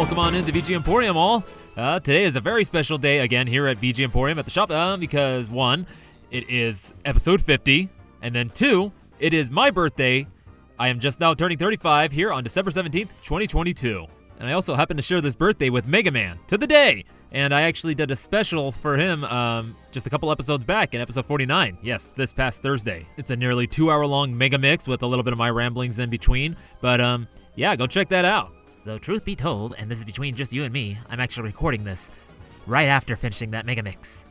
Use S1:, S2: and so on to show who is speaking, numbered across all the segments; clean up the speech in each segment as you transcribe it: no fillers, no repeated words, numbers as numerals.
S1: welcome on into VGMporium all. Today is a very special day again here at VGMporium at the shop because 1, it is episode 50, and then 2, it is my birthday. I am just now turning 35 here on December 17th, 2022. And I also happen to share this birthday with Mega Man to the day. And I actually did a special for him just a couple episodes back in episode 49. Yes, this past Thursday. It's a nearly 2-hour-long mega mix with a little bit of my ramblings in between. But yeah, go check that out.
S2: Though truth be told, and this is between just you and me, I'm actually recording this right after finishing that mega mix.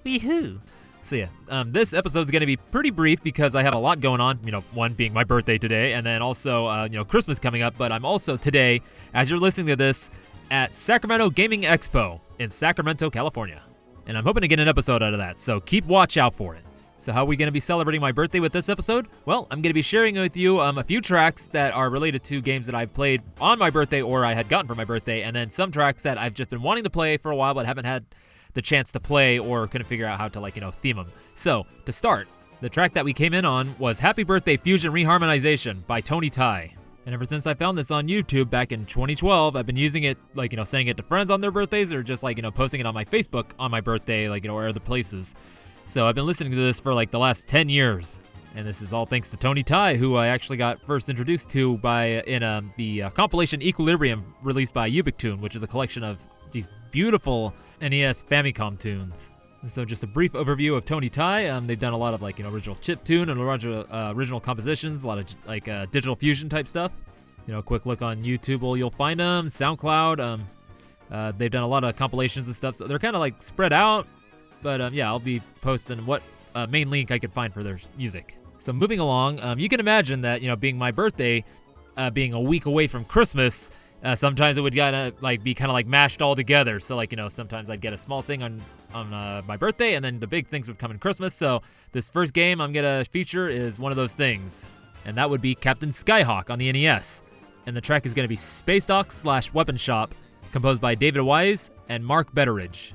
S2: Wee-hoo!
S1: So yeah, this episode is going to be pretty brief because I have a lot going on, one being my birthday today, and then also, Christmas coming up, but I'm also today, as you're listening to this, at Sacramento Gaming Expo in Sacramento, California. And I'm hoping to get an episode out of that, so keep watch out for it. So how are we going to be celebrating my birthday with this episode? Well, I'm going to be sharing with you a few tracks that are related to games that I've played on my birthday or I had gotten for my birthday, and then some tracks that I've just been wanting to play for a while but haven't had the chance to play or couldn't figure out how to, theme them. So, to start, the track that we came in on was Happy Birthday Fusion Reharmonization by Tony Tai. And ever since I found this on YouTube back in 2012, I've been using it, sending it to friends on their birthdays or just, posting it on my Facebook on my birthday, or other places. So I've been listening to this for, the last 10 years. And this is all thanks to Tony Tai, who I actually got first introduced to in the compilation Equilibrium released by Ubictune, which is a collection of these beautiful NES Famicom tunes. So just a brief overview of Tony Tai. They've done a lot of original chiptune and a lot of original compositions, a lot of digital fusion type stuff. A quick look on YouTube, you'll find them. SoundCloud. They've done a lot of compilations and stuff. So they're kind of spread out, but yeah, I'll be posting what main link I could find for their music. So moving along, you can imagine that being my birthday, being a week away from Christmas. Sometimes it would be kind of mashed all together. So sometimes I'd get a small thing on my birthday, and then the big things would come in Christmas. So this first game I'm gonna feature is one of those things, and that would be Captain Skyhawk on the NES. And the track is gonna be Space Dock / Weapon Shop, composed by David Wise and Mark Betteridge.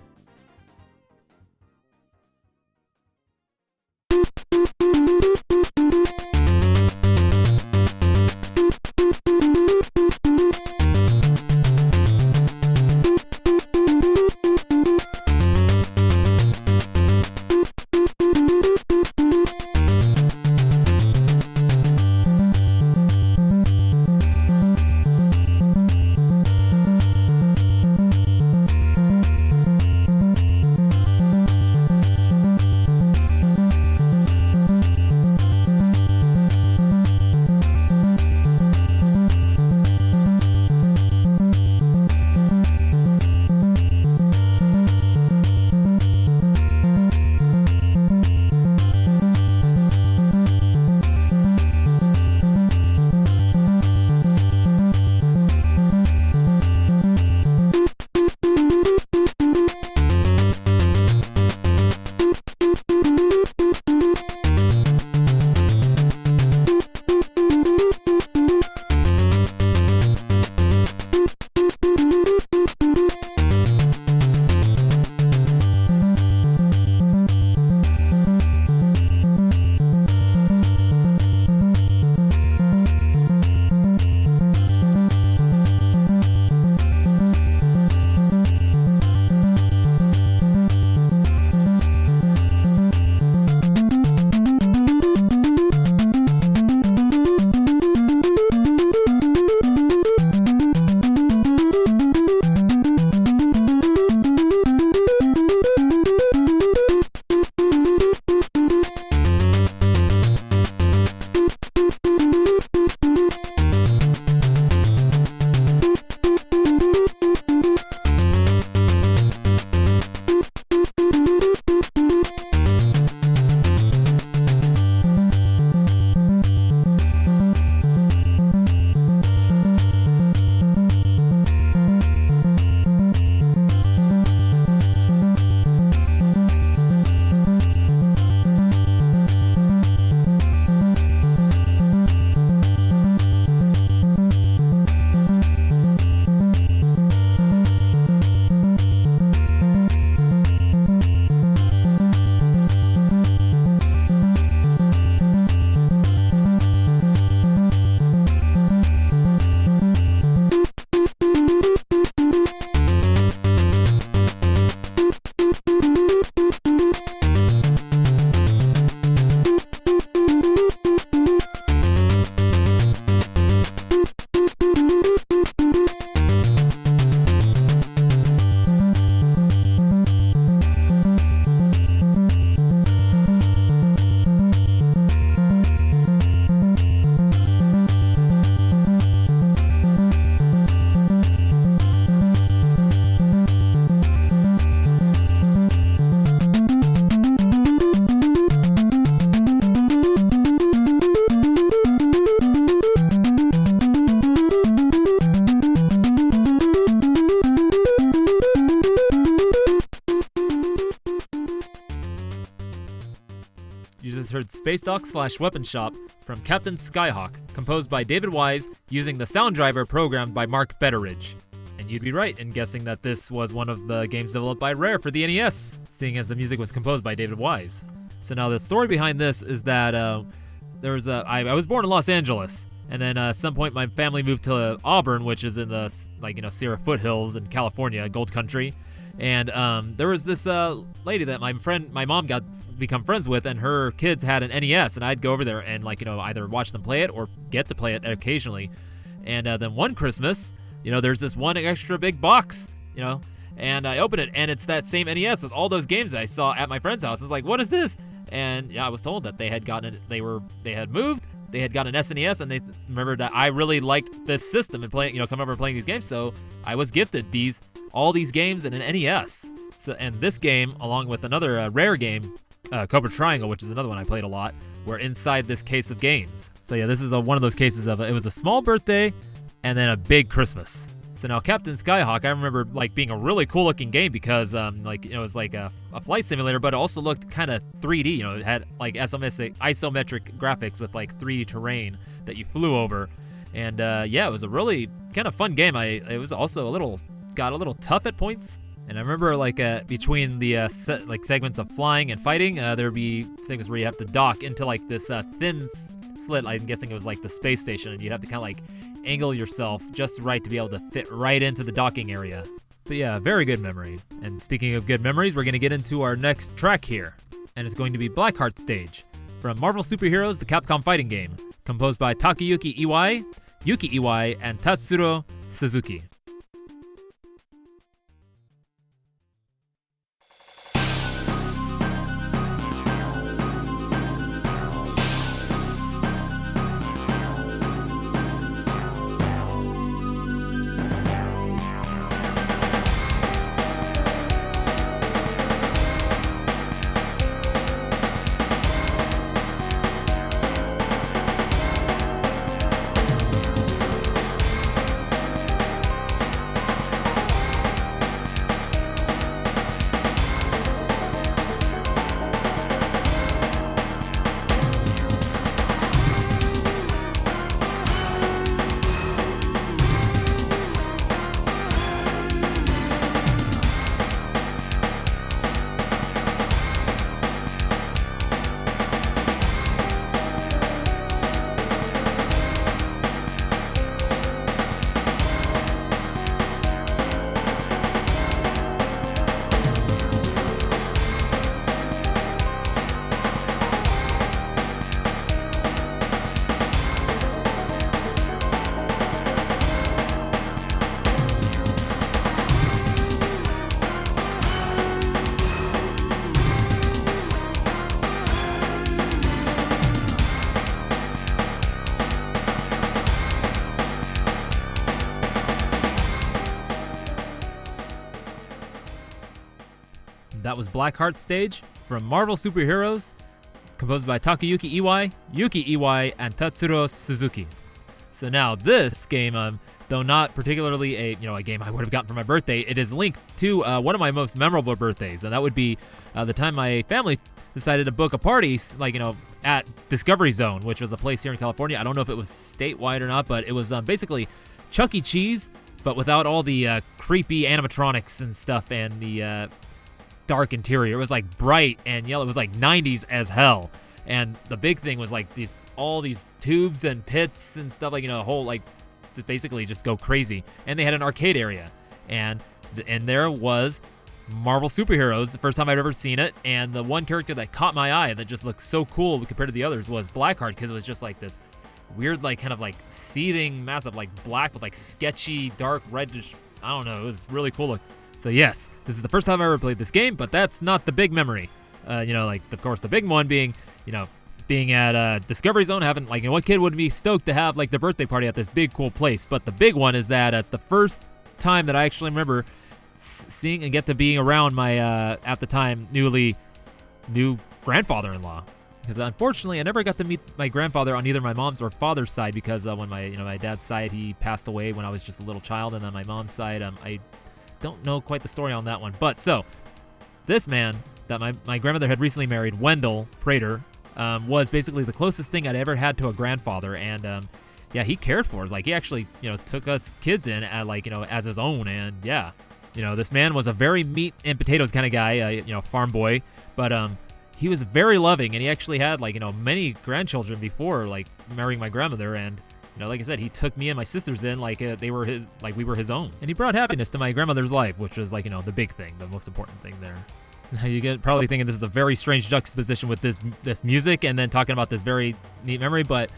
S1: space dock/weapon shop from Captain Skyhawk, composed by David Wise using the sound driver programmed by Mark Betteridge. And you'd be right in guessing that this was one of the games developed by Rare for the NES, seeing as the music was composed by David Wise. So now the story behind this is that I was born in Los Angeles, and then at some point my family moved to Auburn, which is in the Sierra foothills in California, Gold Country. And there was this lady that my mom got become friends with, and her kids had an NES, and I'd go over there and either watch them play it or get to play it occasionally. And then one Christmas, there's this one extra big box, and I open it, and it's that same NES with all those games that I saw at my friend's house. I was like, what is this? And yeah, I was told that they had gotten it. They had moved. They had gotten an SNES, and they remembered that I really liked this system and playing, come over and playing these games. So I was gifted all these games and an NES. So, and this game, along with another Rare game, Cobra Triangle, which is another one I played a lot, were inside this case of games. So yeah, this is one of those cases of it was a small birthday and then a big Christmas. So now Captain Skyhawk, I remember being a really cool looking game because it was like a flight simulator, but it also looked kind of 3D. It had isometric graphics with 3D terrain that you flew over, and it was a really kind of fun game. It was also got a little tough at points, and I remember between the segments of flying and fighting, there'd be segments where you have to dock into this thin slit. I'm guessing it was the space station, and you'd have to kind of angle yourself just right to be able to fit right into the docking area. But yeah, very good memory. And speaking of good memories, we're going to get into our next track here. And it's going to be Blackheart Stage from Marvel Superheroes, the Capcom fighting game, composed by Takayuki Iwai, Yuki Iwai, and Tatsuro Suzuki. That was Blackheart Stage from Marvel Superheroes, composed by Takayuki Iwai, Yuki Iwai, and Tatsuro Suzuki. So now this game, though not particularly a game I would have gotten for my birthday, it is linked to one of my most memorable birthdays, and that would be the time my family decided to book a party, at Discovery Zone, which was a place here in California. I don't know if it was statewide or not, but it was basically Chuck E. Cheese, but without all the creepy animatronics and stuff and the dark interior. It was bright and yellow. It was 90s as hell. And the big thing was all these tubes and pits and stuff, a whole to basically just go crazy. And they had an arcade area, and there was Marvel Superheroes, the first time I'd ever seen it. And the one character that caught my eye that just looked so cool compared to the others was Blackheart, because it was just this weird kind of seething mass of black with sketchy dark reddish, I don't know, it was really cool look. So yes, this is the first time I ever played this game, but that's not the big memory. Of course, the big one being, being at Discovery Zone, having, what kid would be stoked to have, the birthday party at this big, cool place. But the big one is that it's the first time that I actually remember seeing and get to being around my, at the time, new grandfather-in-law. Because unfortunately, I never got to meet my grandfather on either my mom's or father's side, because when my dad's side, he passed away when I was just a little child, and then my mom's side, I don't know quite the story on that one. But so this man that my grandmother had recently married, Wendell Prater, was basically the closest thing I'd ever had to a grandfather, and yeah, he cared for us. Like, he actually, took us kids in at, as his own, and yeah, this man was a very meat and potatoes kind of guy, farm boy, but he was very loving, and he actually had, many grandchildren before, marrying my grandmother, and like I said, he took me and my sisters in we were his own. And he brought happiness to my grandmother's life, which was the big thing, the most important thing there. Now you get probably thinking this is a very strange juxtaposition with this music and then talking about this very neat memory, but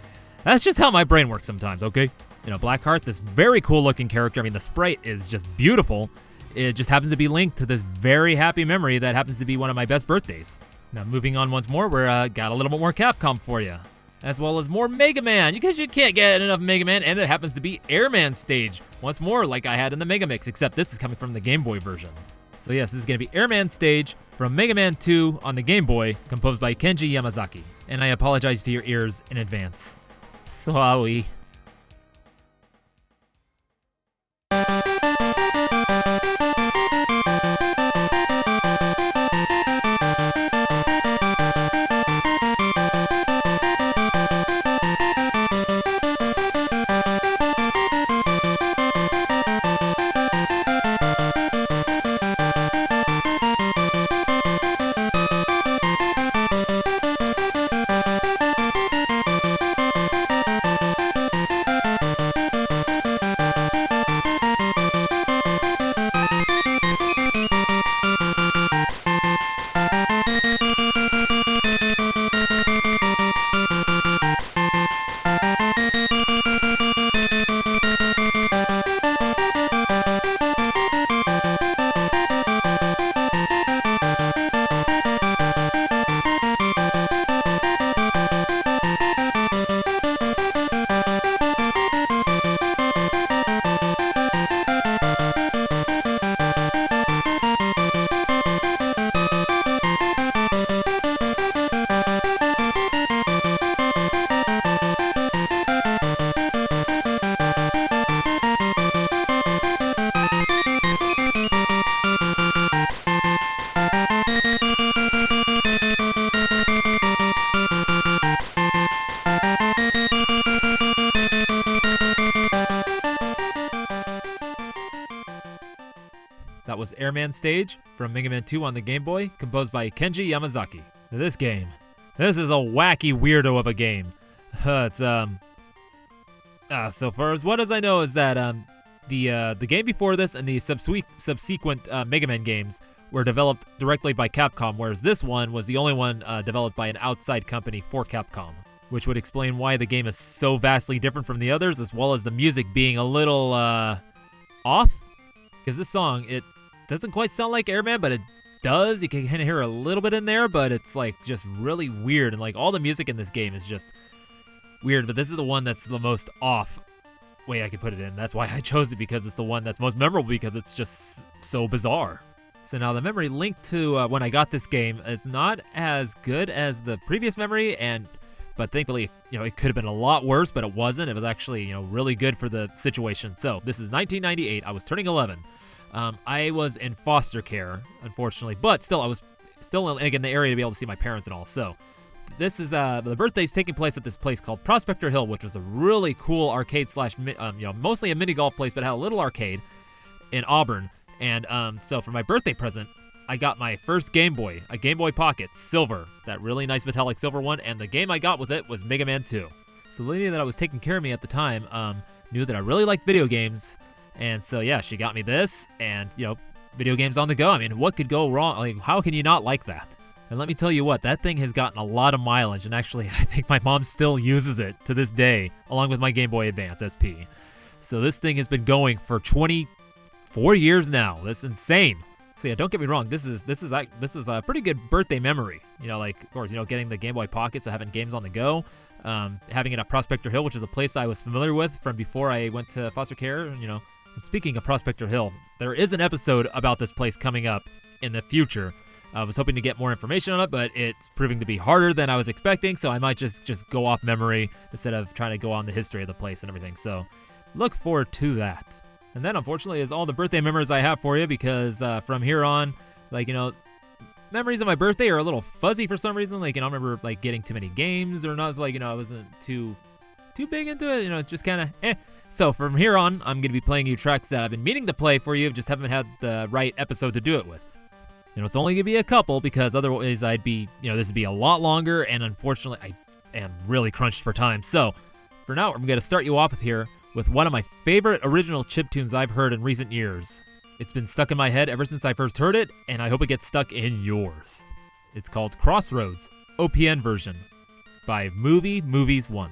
S1: that's just how my brain works sometimes, okay? Blackheart, this very cool looking character, I mean, the sprite is just beautiful. It just happens to be linked to this very happy memory that happens to be one of my best birthdays. Now moving on once more, we're got a little bit more Capcom for you, as well as more Mega Man, because you can't get enough Mega Man, and it happens to be Airman Stage, once more like I had in the Mega Mix, except this is coming from the Game Boy version. So yes, this is going to be Airman Stage from Mega Man 2 on the Game Boy, composed by Kenji Yamazaki. And I apologize to your ears in advance. Sorry. That was Airman Stage from Mega Man 2 on the Game Boy, composed by Kenji Yamazaki. Now this is a wacky weirdo of a game. So far as what as I know is that the game before this and the subsequent Mega Man games were developed directly by Capcom, whereas this one was the only one developed by an outside company for Capcom, which would explain why the game is so vastly different from the others, as well as the music being a little off. Because this song, it doesn't quite sound like Airman, but it does. You can kind of hear a little bit in there, but it's just really weird, and all the music in this game is just weird, but this is the one that's the most off way I could put it in. That's why I chose it, because it's the one that's most memorable, because it's just so bizarre. So now the memory linked to when I got this game is not as good as the previous memory, but thankfully, it could have been a lot worse, but it wasn't. It was actually, really good for the situation. So this is 1998. I was turning 11. I was in foster care, unfortunately, but still, I was still in the area to be able to see my parents and all. So this is the birthday's taking place at this place called Prospector Hill, which was a really cool arcade slash, mostly a mini golf place, but had a little arcade in Auburn. And so for my birthday present, I got my first Game Boy, a Game Boy Pocket, silver, that really nice metallic silver one, and the game I got with it was Mega Man 2. So the lady that was taking care of me at the time knew that I really liked video games, and so yeah, she got me this, and video games on the go. I mean, what could go wrong? How can you not like that? And let me tell you what, that thing has gotten a lot of mileage, and actually, I think my mom still uses it to this day, along with my Game Boy Advance SP. So this thing has been going for 24 years now. That's insane. So yeah, don't get me wrong. This is a pretty good birthday memory. Of course, getting the Game Boy Pocket, so having games on the go, having it at Prospector Hill, which is a place I was familiar with from before I went to foster care. And speaking of Prospector Hill, there is an episode about this place coming up in the future. I was hoping to get more information on it, but it's proving to be harder than I was expecting. So I might just go off memory instead of trying to go on the history of the place and everything. So look forward to that. And that, unfortunately, is all the birthday memories I have for you, because from here on, memories of my birthday are a little fuzzy for some reason. Like, I don't remember like getting too many games or not. Like, I wasn't too big into it. It's just kind of eh. So from here on, I'm gonna be playing you tracks that I've been meaning to play for you, just haven't had the right episode to do it with. It's only gonna be a couple because otherwise I'd be, this would be a lot longer, and unfortunately I am really crunched for time. So for now, I'm gonna start you off with one of my favorite original chiptunes I've heard in recent years. It's been stuck in my head ever since I first heard it, and I hope it gets stuck in yours. It's called Crossroads, OPN version, by Movies 1.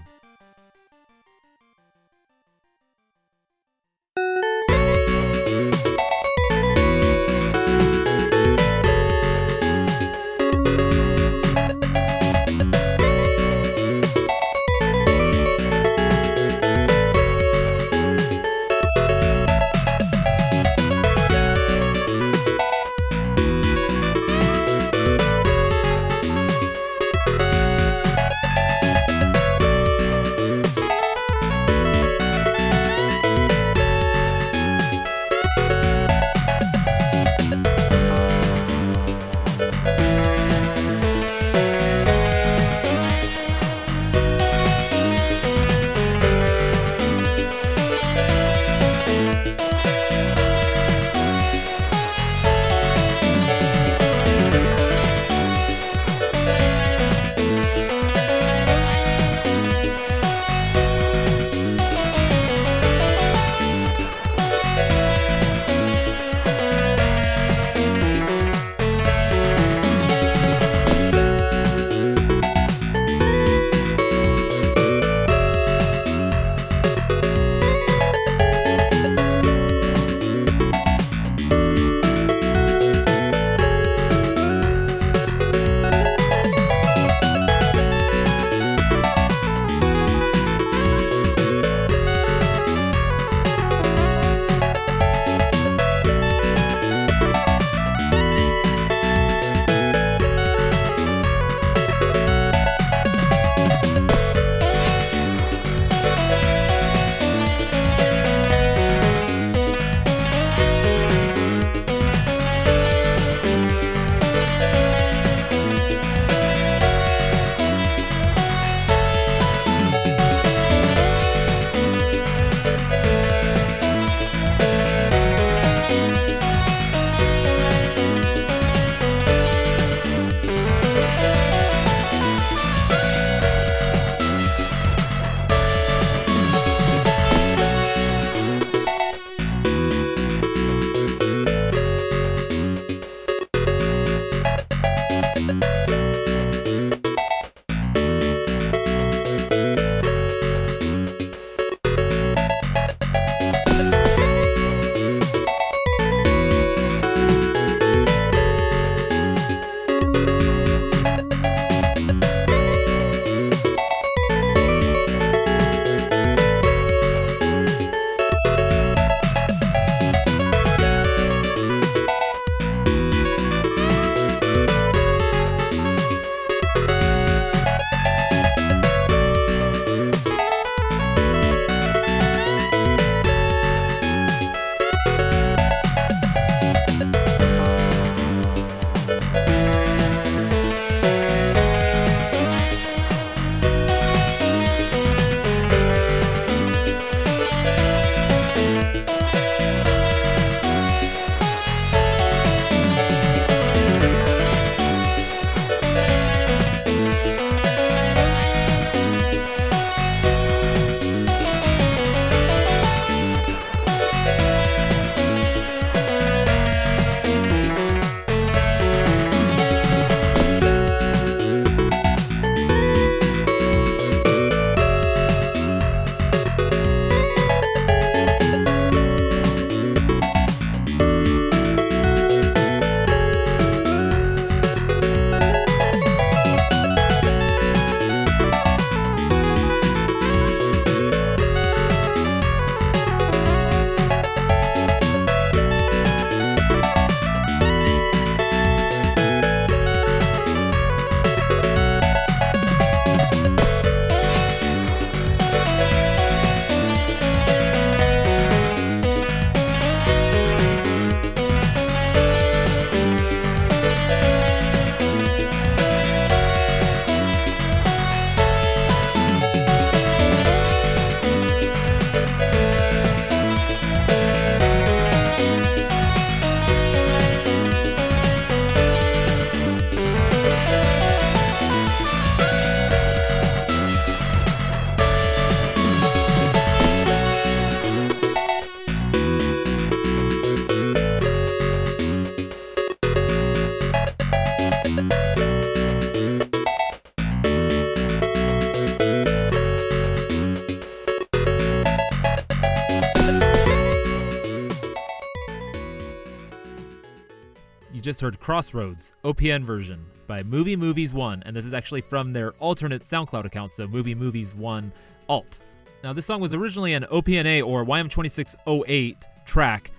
S1: just heard Crossroads, OPN version, by Movie Movies 1, and this is actually from their alternate SoundCloud account, so Movie Movies 1 Alt. Now, this song was originally an OPNA or YM2608 track,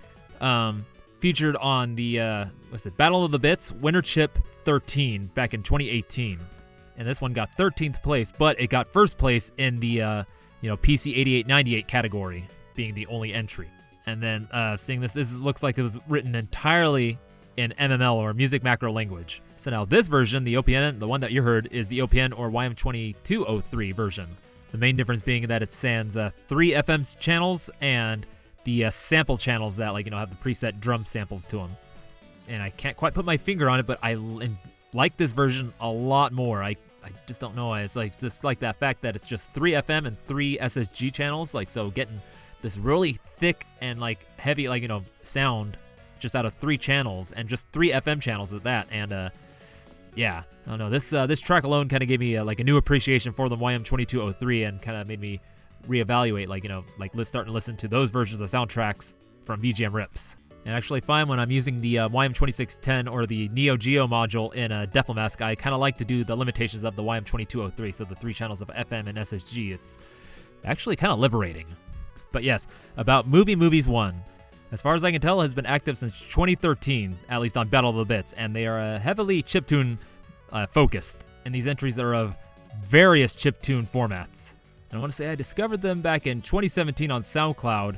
S1: featured on the, Battle of the Bits, Winter Chip 13, back in 2018. And this one got 13th place, but it got first place in the, PC 8898 category, being the only entry. And then, seeing this looks like it was written entirely in MML or Music Macro Language. So now this version, the OPN, the one that you heard, is the OPN or YM2203 version. The main difference being that it sans 3 FM channels and the sample channels that have the preset drum samples to them. And I can't quite put my finger on it, but I like this version a lot more. I just don't know why. It's just that fact that it's just 3 FM and 3 SSG channels. So getting this really thick and heavy sound just out of 3 channels and just 3 FM channels at that. And I don't know, this track alone kind of gave me a new appreciation for the YM2203 and kind of made me reevaluate starting to listen to those versions of soundtracks from VGM rips. And actually find when I'm using the YM2610 or the Neo Geo module in a Deflamask, I kind of like to do the limitations of the YM2203, so the 3 channels of FM and SSG. It's actually kind of liberating. But yes, about Movie Movies 1. As far as I can tell, has been active since 2013, at least on Battle of the Bits, and they are heavily chiptune focused. And these entries are of various chiptune formats. And I want to say I discovered them back in 2017 on SoundCloud,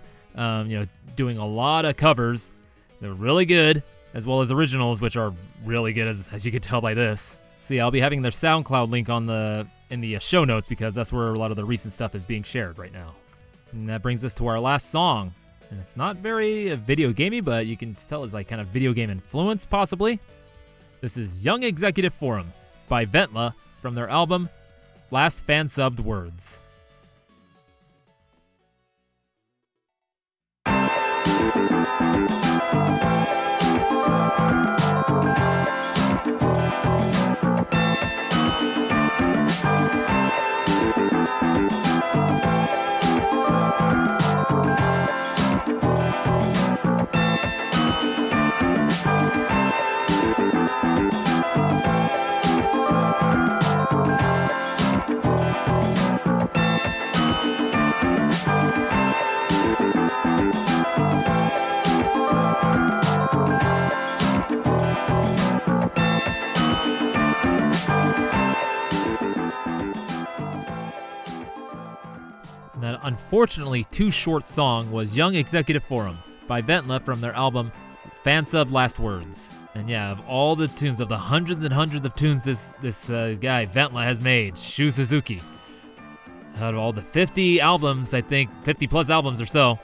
S1: doing a lot of covers. They're really good, as well as originals, which are really good, as you can tell by this. So yeah, I'll be having their SoundCloud link in the show notes, because that's where a lot of the recent stuff is being shared right now. And that brings us to our last song. And it's not very video gamey, but you can tell it's kind of video game influence, possibly. This is Young Executive Forum by Ventla from their album Last Fan-Subbed Words. That unfortunately too short song was Young Executive Forum by Ventla from their album Fansub Last Words. And yeah, of all the tunes, of the hundreds and hundreds of tunes this guy Ventla has made, Shu Suzuki, out of all the 50 albums, I think 50 plus albums or so,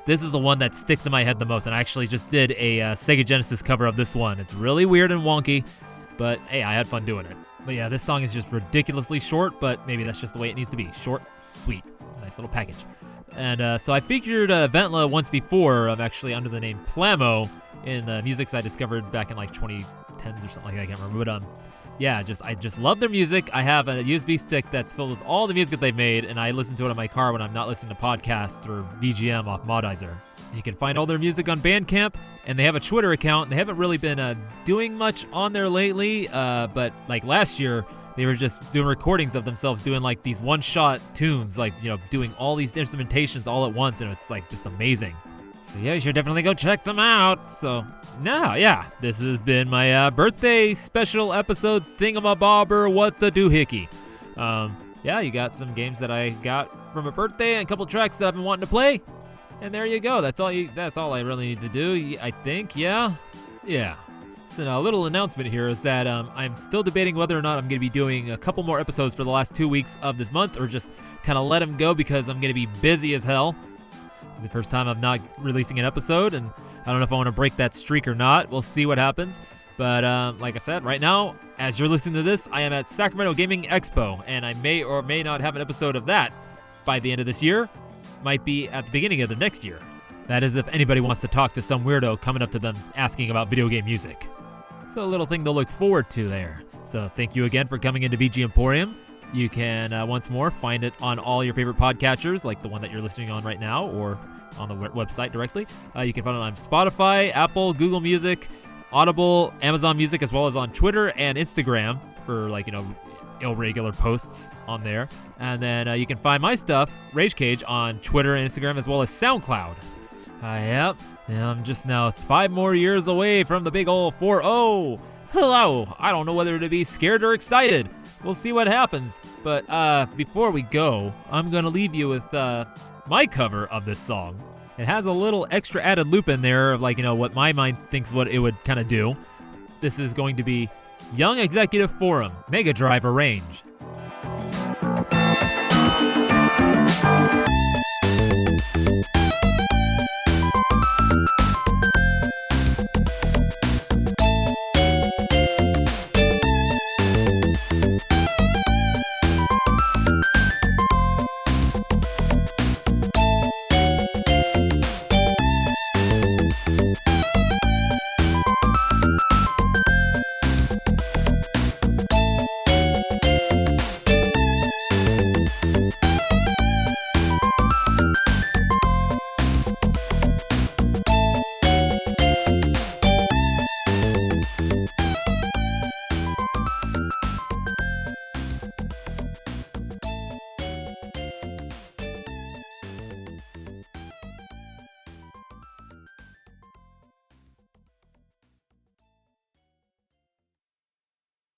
S1: this is the one that sticks in my head the most. And I actually just did a Sega Genesis cover of this one. It's really weird and wonky, but hey, I had fun doing it. But yeah, this song is just ridiculously short, but maybe that's just the way it needs to be. Short, sweet. Nice little package. And so I featured Ventla once before, actually under the name Plamo, in the music I discovered back in 2010s or something like that. I can't remember. But yeah, I just love their music. I have a USB stick that's filled with all the music that they've made, and I listen to it in my car when I'm not listening to podcasts or VGM off Modizer. You can find all their music on Bandcamp, and they have a Twitter account. They haven't really been doing much on there lately, but last year, they were just doing recordings of themselves doing these one-shot tunes, doing all these instrumentations all at once, and it's just amazing. So yeah, you should definitely go check them out. So now, yeah, this has been my birthday special episode thingamabobber what the doohickey. Yeah, you got some games that I got from a birthday and a couple tracks that I've been wanting to play. And there you go. That's all I really need to do, I think. Yeah. So now a little announcement here is that I'm still debating whether or not I'm going to be doing a couple more episodes for the last 2 weeks of this month, or just kind of let them go because I'm going to be busy as hell. The first time I'm not releasing an episode, and I don't know if I want to break that streak or not. We'll see what happens. But like I said, right now, as you're listening to this, I am at Sacramento Gaming Expo, and I may or may not have an episode of that by the end of this year. Might be at the beginning of the next year. That is if anybody wants to talk to some weirdo coming up to them asking about video game music. So a little thing to look forward to there. So thank you again for coming into VGMporium. You can, once more, find it on all your favorite podcatchers, like the one that you're listening on right now, or on the website directly. You can find it on Spotify, Apple, Google Music, Audible, Amazon Music, as well as on Twitter and Instagram for like, irregular posts on there. And then you can find my stuff, rayjkayj, on Twitter and Instagram, as well as SoundCloud. Yep, I'm just now 5 more years away from the big ol' 4-0. Hello, I don't know whether to be scared or excited. We'll see what happens. But before we go, I'm going to leave you with my cover of this song. It has a little extra added loop in there of like, what my mind thinks what it would kind of do. This is going to be Young Executive Forum, Mega Drive Arrange.